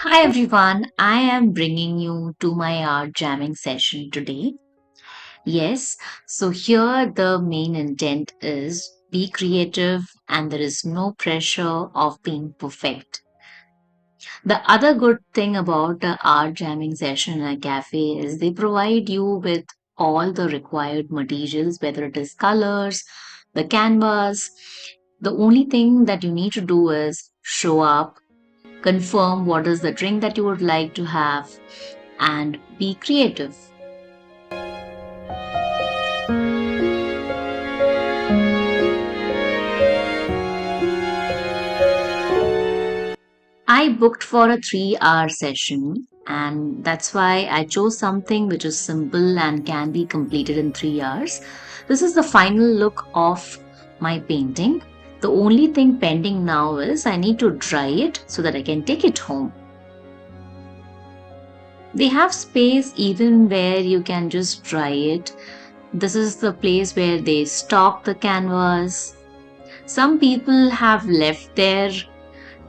Hi everyone, I am bringing you to my art jamming session today. Yes, so here the main intent is be creative and there is no pressure of being perfect. The other good thing about the art jamming session at a cafe is they provide you with all the required materials, whether it is colors, the canvas. The only thing that you need to do is show up, confirm what is the drink that you would like to have, and be creative. I booked for a 3 hour session, and that's why I chose something which is simple and can be completed in 3 hours. This is the final look of my painting. The only thing pending now is I need to dry it so that I can take it home. They have space even where you can just dry it. This is the place where they stock the canvas. Some people have left their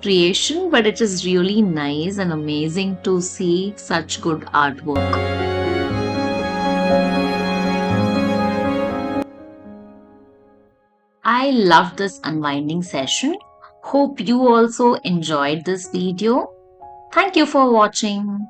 creation, but it is really nice and amazing to see such good artwork. I loved this unwinding session. Hope you also enjoyed this video. Thank you for watching.